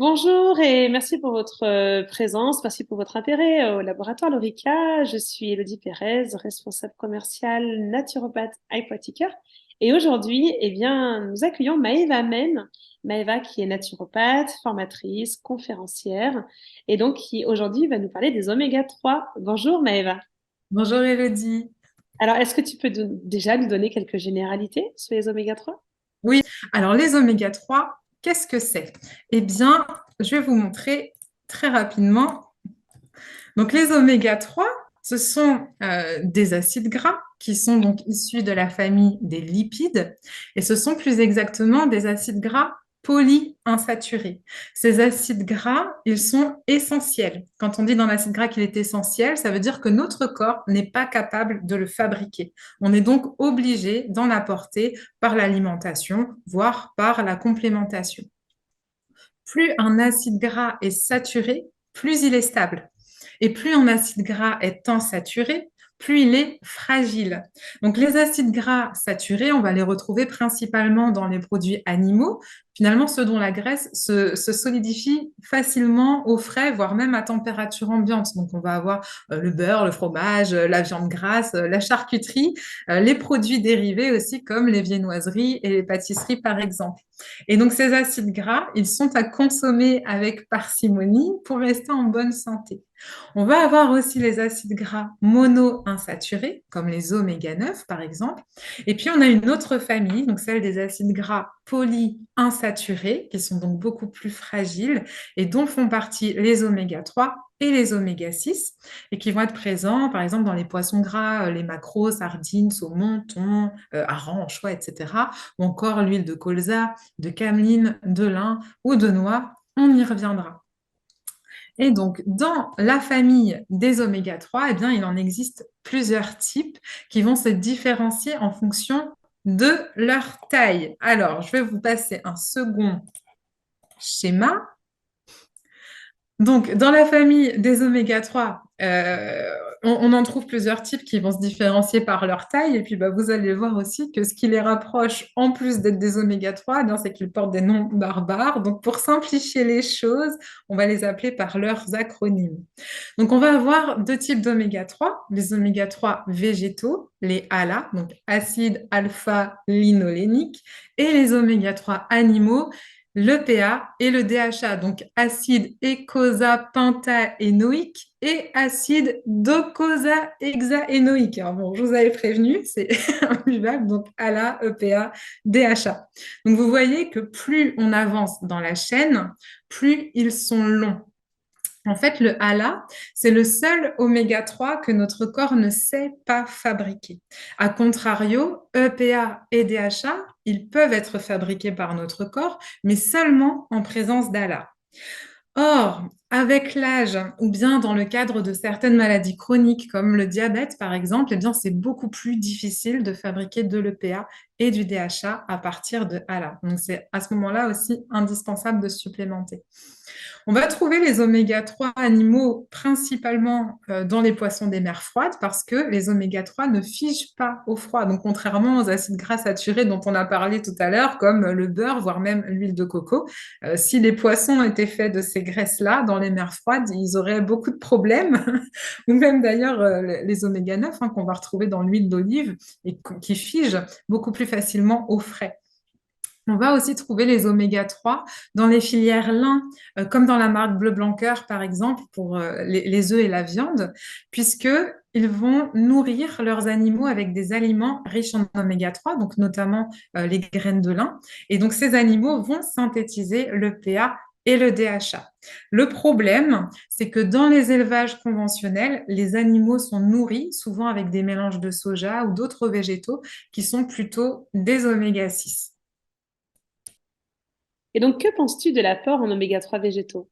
Bonjour et merci pour votre présence, merci pour votre intérêt au laboratoire Lorica. Je suis Elodie Pérez, responsable commerciale naturopathe hypothécaire. Et aujourd'hui, nous accueillons Maëva Men. Maëva qui est naturopathe, formatrice, conférencière et donc qui aujourd'hui va nous parler des oméga 3. Bonjour Maëva. Bonjour Elodie. Alors, est-ce que tu peux déjà nous donner quelques généralités sur les oméga 3? Oui, alors les oméga 3, qu'est-ce que c'est? Eh bien, je vais vous montrer très rapidement. Donc les oméga 3, ce sont des acides gras qui sont donc issus de la famille des lipides et ce sont plus exactement des acides gras polyinsaturés. Ces acides gras, ils sont essentiels. Quand on dit dans l'acide gras qu'il est essentiel, ça veut dire que notre corps n'est pas capable de le fabriquer. On est donc obligé d'en apporter par l'alimentation, voire par la complémentation. Plus un acide gras est saturé, plus il est stable. Et plus un acide gras est insaturé, plus il est fragile. Donc les acides gras saturés, on va les retrouver principalement dans les produits animaux. Finalement, ceux dont la graisse se solidifie facilement au frais, voire même à température ambiante. Donc on va avoir le beurre, le fromage, la viande grasse, la charcuterie, les produits dérivés aussi comme les viennoiseries et les pâtisseries par exemple. Et donc ces acides gras, ils sont à consommer avec parcimonie pour rester en bonne santé. On va avoir aussi les acides gras monoinsaturés, comme les oméga 9 par exemple. Et puis on a une autre famille, donc celle des acides gras polyinsaturés, qui sont donc beaucoup plus fragiles et dont font partie les oméga 3 et les oméga 6, et qui vont être présents, par exemple, dans les poissons gras, les maquereaux, sardines, saumon, thon, harengs, anchois, etc., ou encore l'huile de colza, de cameline, de lin ou de noix. On y reviendra. Et donc, dans la famille des oméga 3, eh bien, il en existe plusieurs types qui vont se différencier en fonction de leur taille. Alors, je vais vous passer un second schéma. Donc, dans la famille des oméga 3, on en trouve plusieurs types qui vont se différencier par leur taille. Et puis, bah, vous allez voir aussi que ce qui les rapproche, en plus d'être des oméga 3, eh bien, c'est qu'ils portent des noms barbares. Donc, pour simplifier les choses, on va les appeler par leurs acronymes. Donc, on va avoir deux types d'oméga 3, les oméga 3 végétaux, les ALA, donc acides alpha-linoléniques, et les oméga 3 animaux, l'EPA et le DHA, donc acide eicosapentaénoïque et acide docosahexaénoïque. Alors bon, je vous avais prévenu, c'est imbuvable, donc ALA, EPA, DHA. Donc vous voyez que plus on avance dans la chaîne, plus ils sont longs. En fait, le ALA, c'est le seul oméga 3 que notre corps ne sait pas fabriquer. A contrario, EPA et DHA, ils peuvent être fabriqués par notre corps, mais seulement en présence d'ALA. Or, avec l'âge, ou bien dans le cadre de certaines maladies chroniques comme le diabète par exemple, eh bien c'est beaucoup plus difficile de fabriquer de l'EPA et du DHA à partir de ALA. Donc c'est à ce moment-là aussi indispensable de supplémenter. On va trouver les oméga 3 animaux principalement dans les poissons des mers froides parce que les oméga 3 ne figent pas au froid. Donc, contrairement aux acides gras saturés dont on a parlé tout à l'heure, comme le beurre, voire même l'huile de coco, si les poissons étaient faits de ces graisses-là dans les mers froides, ils auraient beaucoup de problèmes. Ou même d'ailleurs les oméga 9 qu'on va retrouver dans l'huile d'olive et qui figent beaucoup plus facilement au frais. On va aussi trouver les oméga 3 dans les filières lin, comme dans la marque Bleu Blanc Cœur, par exemple, pour les œufs et la viande, puisqu'ils vont nourrir leurs animaux avec des aliments riches en oméga 3, donc notamment les graines de lin. Et donc, ces animaux vont synthétiser le PA et le DHA. Le problème, c'est que dans les élevages conventionnels, les animaux sont nourris souvent avec des mélanges de soja ou d'autres végétaux qui sont plutôt des oméga 6. Et donc, que penses-tu de l'apport en oméga 3 végétaux?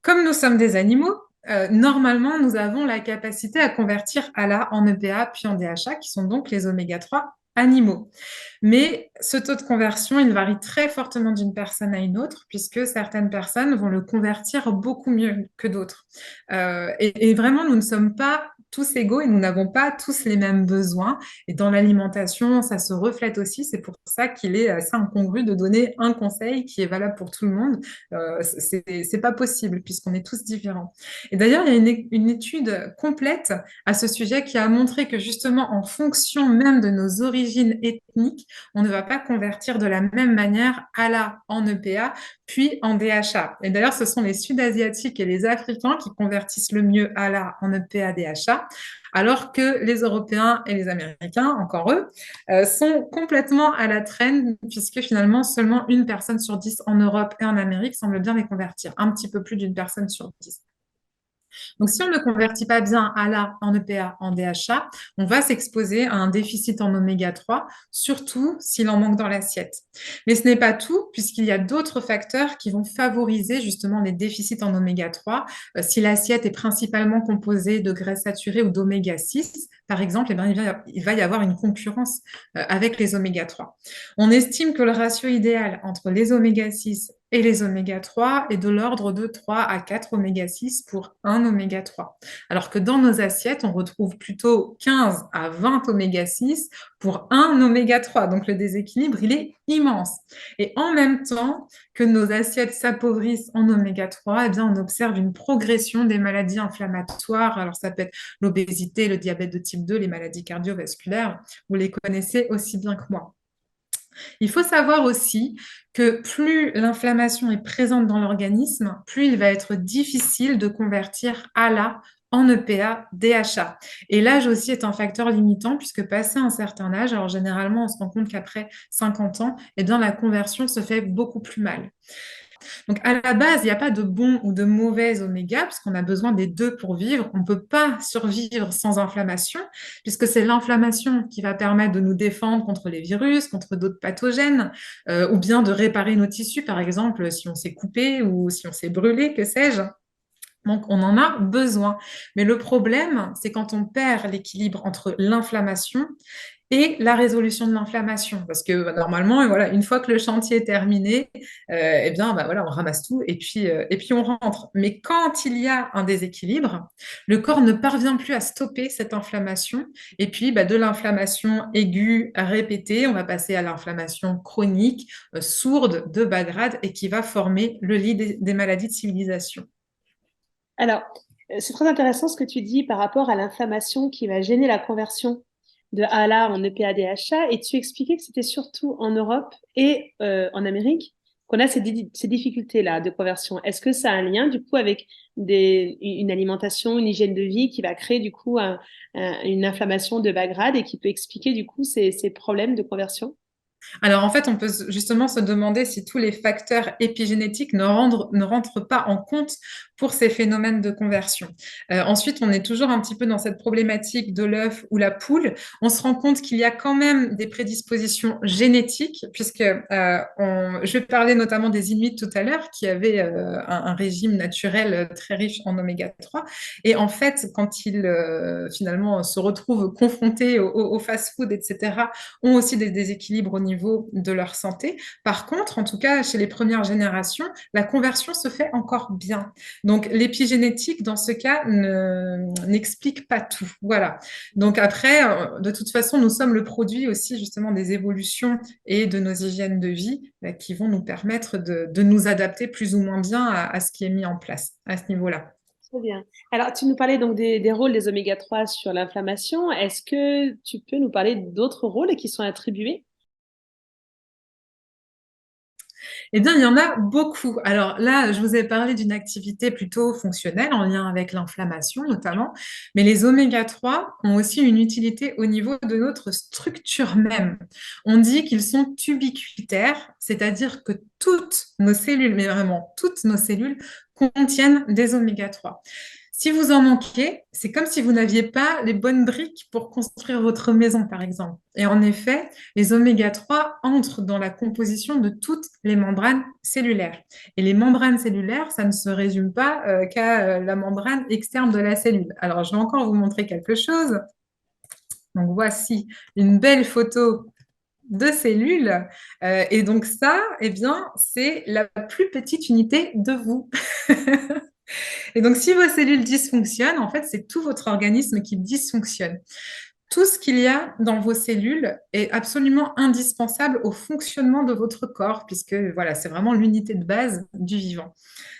Comme nous sommes des animaux, normalement, nous avons la capacité à convertir ALA en EPA puis en DHA, qui sont donc les oméga 3 animaux. Mais ce taux de conversion, il varie très fortement d'une personne à une autre, puisque certaines personnes vont le convertir beaucoup mieux que d'autres. Et vraiment, nous ne sommes pas tous égaux et nous n'avons pas tous les mêmes besoins. Et dans l'alimentation, ça se reflète aussi. C'est pour ça qu'il est assez incongru de donner un conseil qui est valable pour tout le monde. C'est pas possible puisqu'on est tous différents. Et d'ailleurs, il y a une étude complète à ce sujet qui a montré que justement, en fonction même de nos origines ethniques, on ne va pas convertir de la même manière à la en EPA, puis en DHA. Et d'ailleurs, ce sont les Sud-Asiatiques et les Africains qui convertissent le mieux à la en EPA DHA, alors que les Européens et les Américains, encore eux, sont complètement à la traîne, puisque finalement, seulement une personne sur 10 en Europe et en Amérique semble bien les convertir, un petit peu plus d'une personne sur 10. Donc, si on ne convertit pas bien ALA en EPA, en DHA, on va s'exposer à un déficit en oméga 3, surtout s'il en manque dans l'assiette. Mais ce n'est pas tout, puisqu'il y a d'autres facteurs qui vont favoriser justement les déficits en oméga 3. Si l'assiette est principalement composée de graisses saturées ou d'oméga 6, par exemple, eh bien, il va y avoir une concurrence avec les oméga 3. On estime que le ratio idéal entre les oméga 6 et les oméga 3 est de l'ordre de 3 à 4 oméga 6 pour un oméga 3. Alors que dans nos assiettes, on retrouve plutôt 15 à 20 oméga 6 pour un oméga 3. Donc le déséquilibre, il est immense. Et en même temps que nos assiettes s'appauvrissent en oméga 3, eh bien, on observe une progression des maladies inflammatoires. Alors ça peut être l'obésité, le diabète de type 2, les maladies cardiovasculaires. Vous les connaissez aussi bien que moi. Il faut savoir aussi que plus l'inflammation est présente dans l'organisme, plus il va être difficile de convertir ALA en EPA, DHA. Et l'âge aussi est un facteur limitant puisque passé un certain âge, alors généralement on se rend compte qu'après 50 ans, eh bien, la conversion se fait beaucoup plus mal. Donc, à la base, il n'y a pas de bon ou de mauvais oméga, puisqu'on a besoin des deux pour vivre. On ne peut pas survivre sans inflammation, puisque c'est l'inflammation qui va permettre de nous défendre contre les virus, contre d'autres pathogènes, ou bien de réparer nos tissus, par exemple, si on s'est coupé ou si on s'est brûlé, que sais-je. Donc, on en a besoin. Mais le problème, c'est quand on perd l'équilibre entre l'inflammation et la résolution de l'inflammation. Parce que normalement, voilà, une fois que le chantier est terminé, eh bien, voilà, on ramasse tout et puis on rentre. Mais quand il y a un déséquilibre, le corps ne parvient plus à stopper cette inflammation. Et puis, de l'inflammation aiguë à répéter, on va passer à l'inflammation chronique, sourde, de bas grade, et qui va former le lit des maladies de civilisation. Alors, c'est très intéressant ce que tu dis par rapport à l'inflammation qui va gêner la conversion de ALA en EPA-DHA. Et tu expliquais que c'était surtout en Europe et en Amérique qu'on a ces difficultés-là de conversion. Est-ce que ça a un lien du coup avec une alimentation, une hygiène de vie qui va créer du coup une inflammation de bas grade et qui peut expliquer du coup ces problèmes de conversion? Alors en fait, on peut justement se demander si tous les facteurs épigénétiques ne rentrent pas en compte pour ces phénomènes de conversion. Ensuite, on est toujours un petit peu dans cette problématique de l'œuf ou la poule. On se rend compte qu'il y a quand même des prédispositions génétiques, puisque je vais parler notamment des Inuits tout à l'heure, qui avaient un régime naturel très riche en oméga 3. Et en fait, quand ils finalement se retrouvent confrontés au fast-food, etc., ont aussi des déséquilibres au niveau de leur santé. Par contre, en tout cas, chez les premières générations, la conversion se fait encore bien. Donc, l'épigénétique, dans ce cas, n'explique pas tout. Voilà. Donc, après, de toute façon, nous sommes le produit aussi, justement, des évolutions et de nos hygiènes de vie qui vont nous permettre de nous adapter plus ou moins bien à ce qui est mis en place à ce niveau-là. Très bien. Alors, tu nous parlais donc des rôles des oméga 3 sur l'inflammation. Est-ce que tu peux nous parler d'autres rôles qui sont attribués? Eh bien, il y en a beaucoup. Alors là, je vous ai parlé d'une activité plutôt fonctionnelle en lien avec l'inflammation notamment, mais les oméga 3 ont aussi une utilité au niveau de notre structure même. On dit qu'ils sont ubiquitaires, c'est-à-dire que toutes nos cellules, mais vraiment toutes nos cellules, contiennent des oméga 3. Si vous en manquez, c'est comme si vous n'aviez pas les bonnes briques pour construire votre maison, par exemple. Et en effet, les oméga 3 entrent dans la composition de toutes les membranes cellulaires. Et les membranes cellulaires, ça ne se résume pas qu'à la membrane externe de la cellule. Alors, je vais encore vous montrer quelque chose. Donc, voici une belle photo de cellules. Et donc ça, eh bien, c'est la plus petite unité de vous. Et donc, si vos cellules dysfonctionnent, en fait, c'est tout votre organisme qui dysfonctionne. Tout ce qu'il y a dans vos cellules est absolument indispensable au fonctionnement de votre corps, puisque voilà, c'est vraiment l'unité de base du vivant.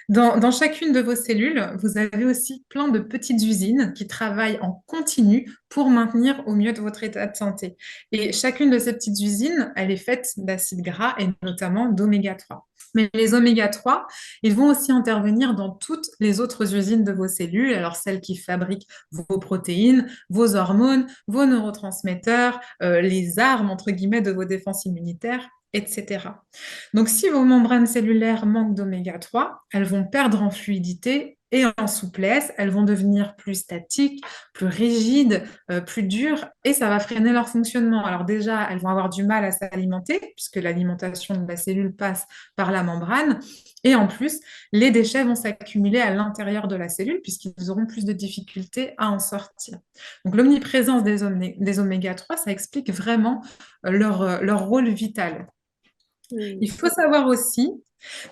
Dans chacune de vos cellules, vous avez aussi plein de petites usines qui travaillent en continu pour maintenir au mieux de votre état de santé. Et chacune de ces petites usines, elle est faite d'acides gras et notamment d'oméga 3. Mais les oméga 3, ils vont aussi intervenir dans toutes les autres usines de vos cellules, alors celles qui fabriquent vos protéines, vos hormones, vos neurotransmetteurs, les armes, entre guillemets, de vos défenses immunitaires, etc. Donc, si vos membranes cellulaires manquent d'oméga 3, elles vont perdre en fluidité et en souplesse, elles vont devenir plus statiques, plus rigides, plus dures, et ça va freiner leur fonctionnement. Alors déjà, elles vont avoir du mal à s'alimenter, puisque l'alimentation de la cellule passe par la membrane, et en plus, les déchets vont s'accumuler à l'intérieur de la cellule, puisqu'ils auront plus de difficultés à en sortir. Donc l'omniprésence des oméga 3, ça explique vraiment leur rôle vital. Il faut savoir aussi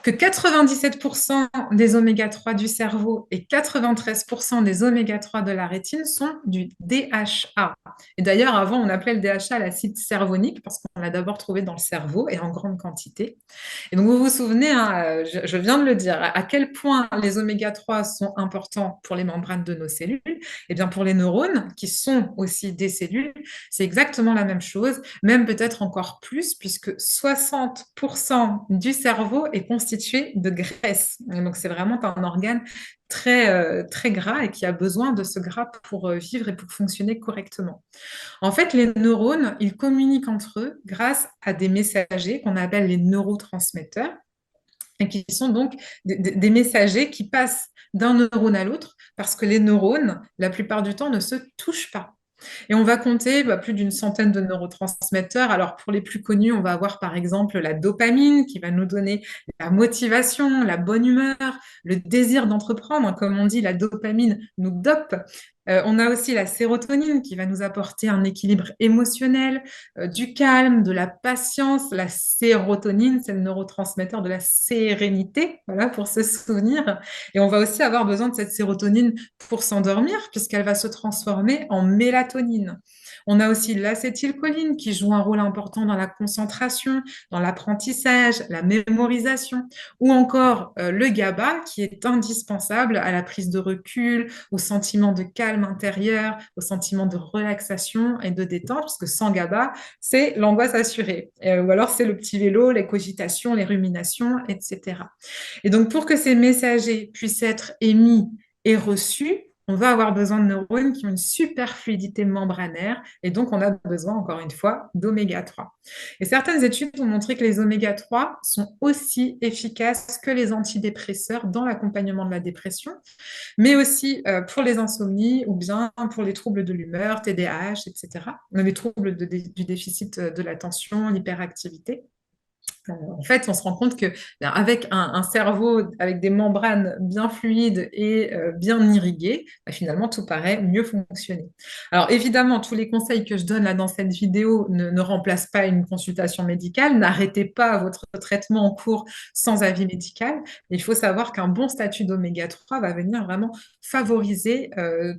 que 97% des oméga 3 du cerveau et 93% des oméga 3 de la rétine sont du DHA. Et d'ailleurs, avant, on appelait le DHA l'acide cervonique parce qu'on l'a d'abord trouvé dans le cerveau et en grande quantité. Et donc, vous vous souvenez, hein, je viens de le dire, à quel point les oméga 3 sont importants pour les membranes de nos cellules. Et bien, pour les neurones, qui sont aussi des cellules, c'est exactement la même chose, même peut-être encore plus, puisque 60% du cerveau est constitué de graisse. Et donc, c'est vraiment un organe très gras et qui a besoin de ce gras pour vivre et pour fonctionner correctement. En fait, les neurones, ils communiquent entre eux grâce à des messagers qu'on appelle les neurotransmetteurs et qui sont donc des messagers qui passent d'un neurone à l'autre parce que les neurones, la plupart du temps, ne se touchent pas. Et on va compter plus d'une centaine de neurotransmetteurs. Alors, pour les plus connus, on va avoir par exemple la dopamine qui va nous donner la motivation, la bonne humeur, le désir d'entreprendre. Comme on dit, la dopamine nous dope. On a aussi la sérotonine qui va nous apporter un équilibre émotionnel, du calme, de la patience. La sérotonine, c'est le neurotransmetteur de la sérénité, voilà, pour se souvenir. Et on va aussi avoir besoin de cette sérotonine pour s'endormir, puisqu'elle va se transformer en mélatonine. On a aussi l'acétylcholine qui joue un rôle important dans la concentration, dans l'apprentissage, la mémorisation, ou encore le GABA qui est indispensable à la prise de recul, au sentiment de calme intérieur, au sentiment de relaxation et de détente, parce que sans GABA, c'est l'angoisse assurée. Ou alors c'est le petit vélo, les cogitations, les ruminations, etc. Et donc, pour que ces messagers puissent être émis et reçus, on va avoir besoin de neurones qui ont une super fluidité membranaire et donc on a besoin, encore une fois, d'oméga 3. Et certaines études ont montré que les oméga 3 sont aussi efficaces que les antidépresseurs dans l'accompagnement de la dépression, mais aussi pour les insomnies ou bien pour les troubles de l'humeur, TDAH, etc., les troubles du déficit de l'attention, l'hyperactivité. En fait, on se rend compte que avec un cerveau avec des membranes bien fluides et bien irriguées, finalement, tout paraît mieux fonctionner. Alors, évidemment, tous les conseils que je donne là dans cette vidéo ne remplacent pas une consultation médicale. N'arrêtez pas votre traitement en cours sans avis médical. Il faut savoir qu'un bon statut d'oméga 3 va venir vraiment favoriser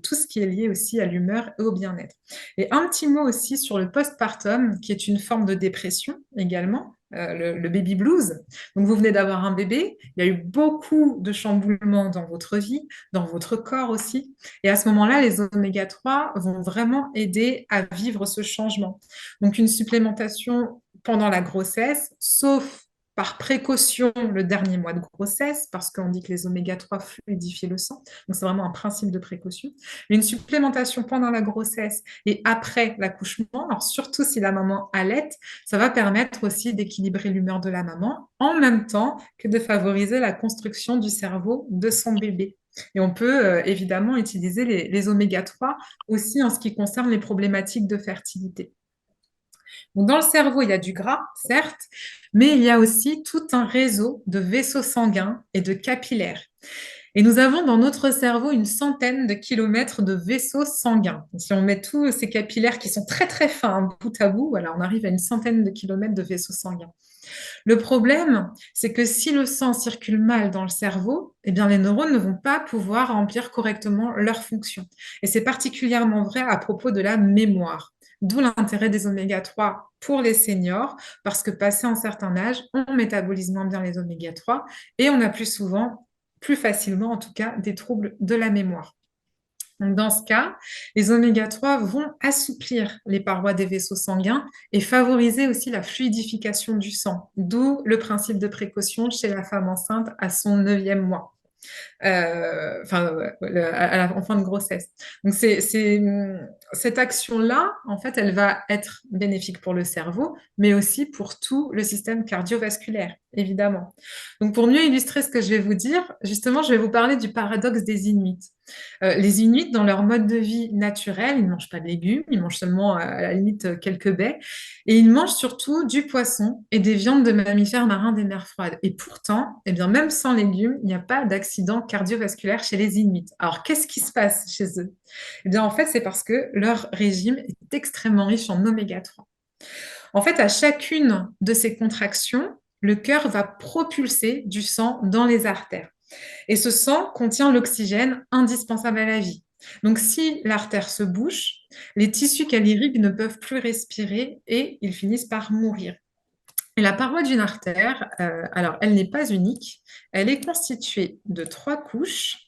tout ce qui est lié aussi à l'humeur et au bien-être. Et un petit mot aussi sur le postpartum, qui est une forme de dépression également. Le baby blues. Donc, vous venez d'avoir un bébé, il y a eu beaucoup de chamboulements dans votre vie, dans votre corps aussi. Et à ce moment-là, les oméga 3 vont vraiment aider à vivre ce changement. Donc, une supplémentation pendant la grossesse, sauf par précaution le dernier mois de grossesse, parce qu'on dit que les oméga 3 fluidifient le sang. Donc, c'est vraiment un principe de précaution. Une supplémentation pendant la grossesse et après l'accouchement, alors surtout si la maman allaite, ça va permettre aussi d'équilibrer l'humeur de la maman en même temps que de favoriser la construction du cerveau de son bébé. Et on peut évidemment utiliser les oméga 3 aussi en ce qui concerne les problématiques de fertilité. Donc, dans le cerveau, il y a du gras, certes, mais il y a aussi tout un réseau de vaisseaux sanguins et de capillaires. Et nous avons dans notre cerveau une centaine de kilomètres de vaisseaux sanguins. Si on met tous ces capillaires qui sont très très fins, bout à bout, voilà, on arrive à une centaine de kilomètres de vaisseaux sanguins. Le problème, c'est que si le sang circule mal dans le cerveau, eh bien, les neurones ne vont pas pouvoir remplir correctement leurs fonctions. Et c'est particulièrement vrai à propos de la mémoire. D'où l'intérêt des oméga 3 pour les seniors, parce que passé un certain âge, on métabolise moins bien les oméga 3 et on a plus souvent, plus facilement en tout cas, des troubles de la mémoire. Donc, dans ce cas, les oméga 3 vont assouplir les parois des vaisseaux sanguins et favoriser aussi la fluidification du sang, d'où le principe de précaution chez la femme enceinte à son 9e mois. En fin de grossesse. Donc, cette action-là, en fait, elle va être bénéfique pour le cerveau, mais aussi pour tout le système cardiovasculaire, évidemment. Donc, pour mieux illustrer ce que je vais vous dire, justement, je vais vous parler du paradoxe des Inuits. Les Inuits, dans leur mode de vie naturel, ils ne mangent pas de légumes, ils mangent seulement à la limite quelques baies, et ils mangent surtout du poisson et des viandes de mammifères marins des mers froides. Et pourtant, eh bien, même sans légumes, il n'y a pas d'accident cardiovasculaire chez les Inuits. Alors, qu'est-ce qui se passe chez eux? Eh bien, en fait, c'est parce que leur régime est extrêmement riche en oméga 3. En fait, à chacune de ces contractions, le cœur va propulser du sang dans les artères. Et ce sang contient l'oxygène indispensable à la vie. Donc, si l'artère se bouche, les tissus qu'elle irrigue ne peuvent plus respirer et ils finissent par mourir. Et la paroi d'une artère, alors elle n'est pas unique, elle est constituée de 3 couches.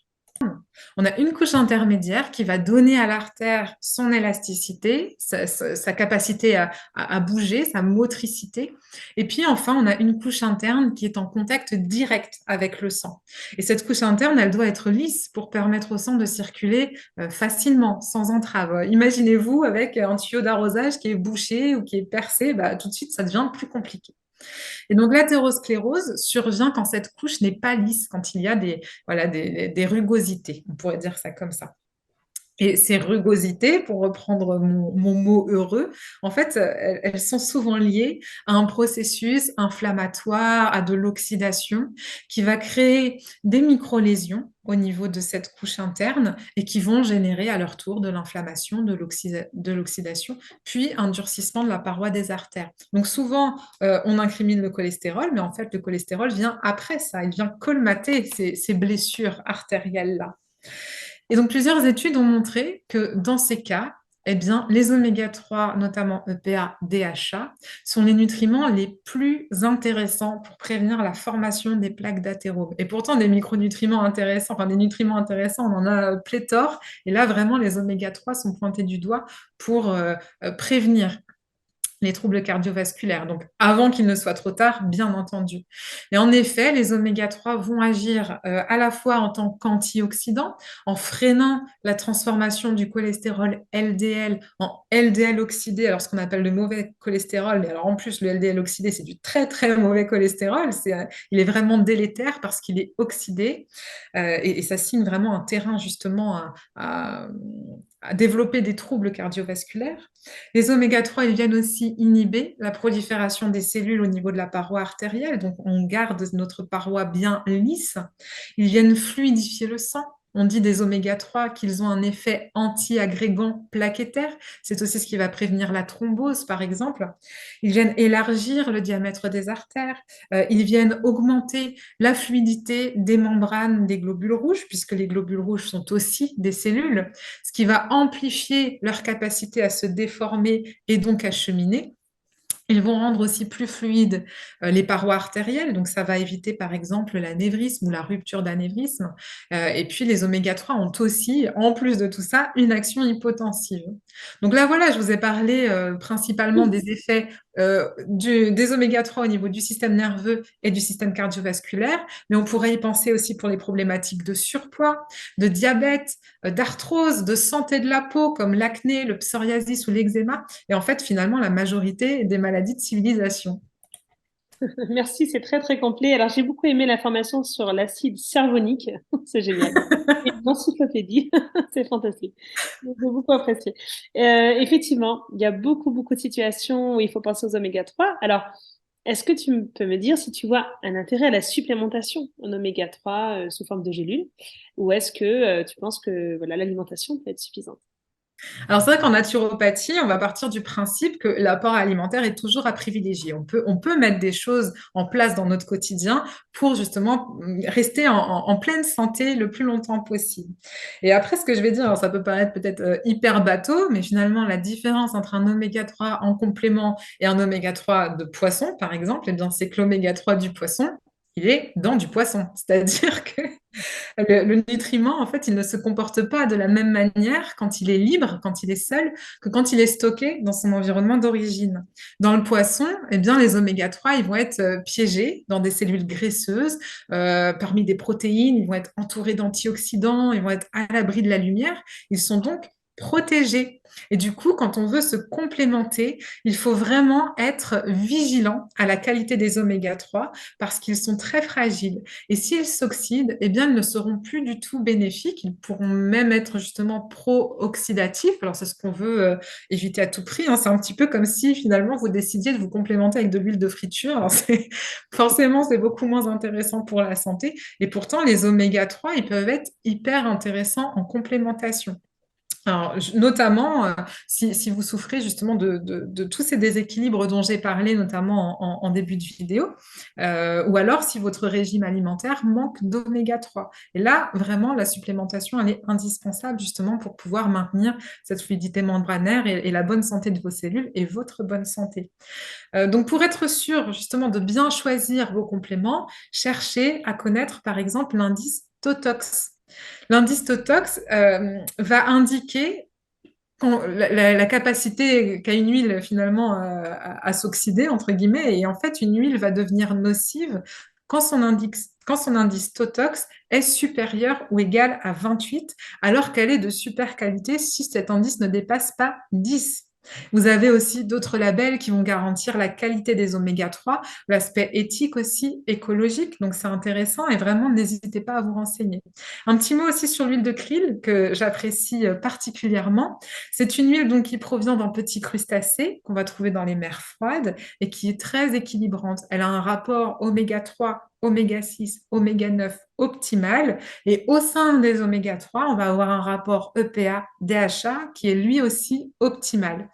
On a une couche intermédiaire qui va donner à l'artère son élasticité, sa capacité à bouger, sa motricité. Et puis enfin, on a une couche interne qui est en contact direct avec le sang. Et cette couche interne, elle doit être lisse pour permettre au sang de circuler facilement, sans entrave. Imaginez-vous avec un tuyau d'arrosage qui est bouché ou qui est percé, bah, tout de suite, ça devient plus compliqué. Et donc l'athérosclérose survient quand cette couche n'est pas lisse, quand il y a voilà, des rugosités, on pourrait dire ça comme ça. Et ces rugosités, pour reprendre mon mot heureux, en fait, elles sont souvent liées à un processus inflammatoire, à de l'oxydation, qui va créer des micro-lésions au niveau de cette couche interne et qui vont générer à leur tour de l'inflammation, de l'oxydation, puis un durcissement de la paroi des artères. Donc souvent, on incrimine le cholestérol, mais en fait, le cholestérol vient après ça, il vient colmater ces blessures artérielles-là. Et donc, plusieurs études ont montré que dans ces cas, eh bien, les oméga 3, notamment EPA, DHA, sont les nutriments les plus intéressants pour prévenir la formation des plaques d'athérome. Et pourtant, des micronutriments intéressants, enfin des nutriments intéressants, on en a pléthore. Et là, vraiment, les oméga 3 sont pointés du doigt pour prévenir les troubles cardiovasculaires, donc avant qu'il ne soit trop tard, bien entendu. Et en effet, les oméga 3 vont agir à la fois en tant qu'antioxydants, en freinant la transformation du cholestérol LDL en LDL oxydé, alors ce qu'on appelle le mauvais cholestérol, mais alors en plus, le LDL oxydé, c'est du très très mauvais cholestérol, il est vraiment délétère parce qu'il est oxydé, et ça signe vraiment un terrain justement à développer des troubles cardiovasculaires. Les oméga 3, ils viennent aussi inhiber la prolifération des cellules au niveau de la paroi artérielle, donc on garde notre paroi bien lisse. Ils viennent fluidifier le sang. On dit des oméga 3 qu'ils ont un effet anti-agrégant plaquettaire. C'est aussi ce qui va prévenir la thrombose, par exemple. Ils viennent élargir le diamètre des artères. Ils viennent augmenter la fluidité des membranes des globules rouges, puisque les globules rouges sont aussi des cellules, ce qui va amplifier leur capacité à se déformer et donc à cheminer. Ils vont rendre aussi plus fluides les parois artérielles, donc ça va éviter par exemple l'anévrisme ou la rupture d'anévrisme. Et puis les oméga 3 ont aussi, en plus de tout ça, une action hypotensive. Donc là voilà, je vous ai parlé principalement des effets des oméga 3 au niveau du système nerveux et du système cardiovasculaire, mais on pourrait y penser aussi pour les problématiques de surpoids, de diabète, d'arthrose, de santé de la peau comme l'acné, le psoriasis ou l'eczéma, et en fait finalement la majorité des maladies de civilisation. Merci, c'est très très complet. Alors j'ai beaucoup aimé l'information sur l'acide cervonique, c'est génial. Et l'encyclopédie, c'est fantastique. J'ai beaucoup apprécié. Effectivement, il y a beaucoup beaucoup de situations où il faut penser aux oméga 3. Alors Est-ce que peux me dire si tu vois un intérêt à la supplémentation en oméga 3 sous forme de gélules ou est-ce que tu penses que voilà, l'alimentation peut être suffisante? Alors, c'est vrai qu'en naturopathie, on va partir du principe que l'apport alimentaire est toujours à privilégier. On peut mettre des choses en place dans notre quotidien pour justement rester en pleine santé le plus longtemps possible. Et après, ce que je vais dire, alors ça peut paraître peut-être hyper bateau, mais finalement, la différence entre un oméga 3 en complément et un oméga 3 de poisson, par exemple, eh bien, c'est que l'oméga 3 du poisson, il est dans du poisson. C'est-à-dire que le nutriment, en fait, il ne se comporte pas de la même manière quand il est libre, quand il est seul, que quand il est stocké dans son environnement d'origine. Dans le poisson, eh bien, les oméga 3, ils vont être piégés dans des cellules graisseuses, parmi des protéines, ils vont être entourés d'antioxydants, ils vont être à l'abri de la lumière. Ils sont donc protégés. Et du coup, quand on veut se complémenter, il faut vraiment être vigilant à la qualité des oméga 3 parce qu'ils sont très fragiles. Et s'ils s'oxydent, eh bien, ils ne seront plus du tout bénéfiques. Ils pourront même être justement pro-oxydatifs. Alors, c'est ce qu'on veut éviter à tout prix, hein. C'est un petit peu comme si finalement vous décidiez de vous complémenter avec de l'huile de friture. Alors, forcément, c'est beaucoup moins intéressant pour la santé. Et pourtant, les oméga 3, ils peuvent être hyper intéressants en complémentation. Alors, notamment, si vous souffrez justement de tous ces déséquilibres dont j'ai parlé, notamment en début de vidéo, ou alors si votre régime alimentaire manque d'oméga 3. Et là, vraiment, la supplémentation, elle est indispensable justement pour pouvoir maintenir cette fluidité membranaire et la bonne santé de vos cellules et votre bonne santé. Donc, pour être sûr justement de bien choisir vos compléments, cherchez à connaître par exemple l'indice TOTOX. L'indice TOTOX va indiquer la capacité qu'a une huile finalement à s'oxyder, entre guillemets, et en fait, une huile va devenir nocive quand son indice TOTOX est supérieur ou égal à 28, alors qu'elle est de super qualité si cet indice ne dépasse pas 10. Vous avez aussi d'autres labels qui vont garantir la qualité des oméga 3, l'aspect éthique aussi, écologique, donc c'est intéressant et vraiment n'hésitez pas à vous renseigner. Un petit mot aussi sur l'huile de krill que j'apprécie particulièrement. C'est une huile donc qui provient d'un petit crustacé qu'on va trouver dans les mers froides et qui est très équilibrante. Elle a un rapport oméga 3, oméga 6, oméga 9 optimal. Et au sein des oméga 3, on va avoir un rapport EPA-DHA qui est lui aussi optimal.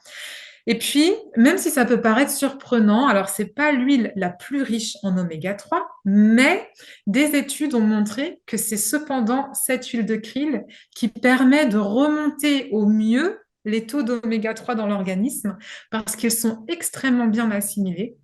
Et puis, même si ça peut paraître surprenant, alors c'est pas l'huile la plus riche en oméga 3, mais des études ont montré que c'est cependant cette huile de krill qui permet de remonter au mieux les taux d'oméga 3 dans l'organisme parce qu'ils sont extrêmement bien assimilés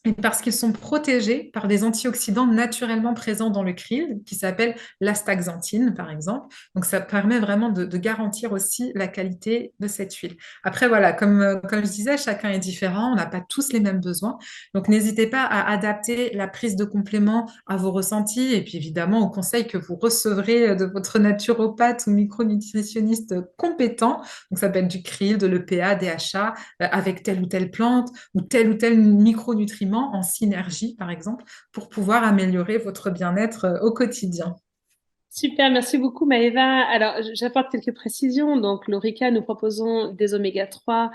et parce qu'ils sont protégés par des antioxydants naturellement présents dans le krill, qui s'appellent l'astaxanthine, par exemple. Donc, ça permet vraiment de garantir aussi la qualité de cette huile. Après, voilà, comme je disais, chacun est différent, on n'a pas tous les mêmes besoins. Donc, n'hésitez pas à adapter la prise de compléments à vos ressentis et puis évidemment aux conseils que vous recevrez de votre naturopathe ou micronutritionniste compétent. Donc, ça peut être du krill, de l'EPA, DHA, avec telle ou telle plante ou tel micronutriment en synergie, par exemple, pour pouvoir améliorer votre bien-être au quotidien. Super, merci beaucoup Maëva. Alors, j'apporte quelques précisions. Donc, l'Orica, nous proposons des oméga 3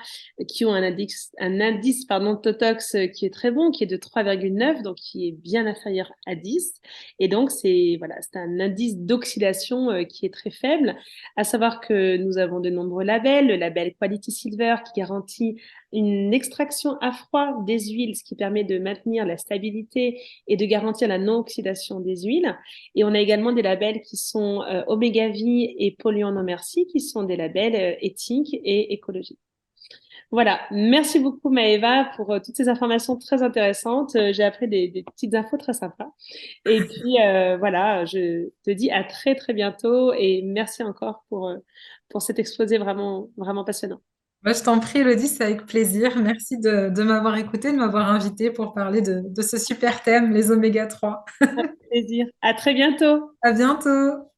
qui ont un indice pardon, TOTOX qui est très bon, qui est de 3,9, donc qui est bien inférieur à 10. Et donc, c'est un indice d'oxydation qui est très faible. À savoir que nous avons de nombreux labels. Le label Quality Silver qui garantit une extraction à froid des huiles, ce qui permet de maintenir la stabilité et de garantir la non-oxydation des huiles. Et on a également des labels qui sont Omega Vie et Polluants Non Merci, qui sont des labels éthiques et écologiques. Voilà, merci beaucoup Maëva pour toutes ces informations très intéressantes. J'ai appris des petites infos très sympas. Et puis voilà, je te dis à très très bientôt et merci encore pour cet exposé vraiment, vraiment passionnant. Moi, je t'en prie, Elodie, c'est avec plaisir. Merci de m'avoir écouté, de m'avoir invité pour parler de ce super thème, les oméga 3. Avec plaisir. À très bientôt. À bientôt.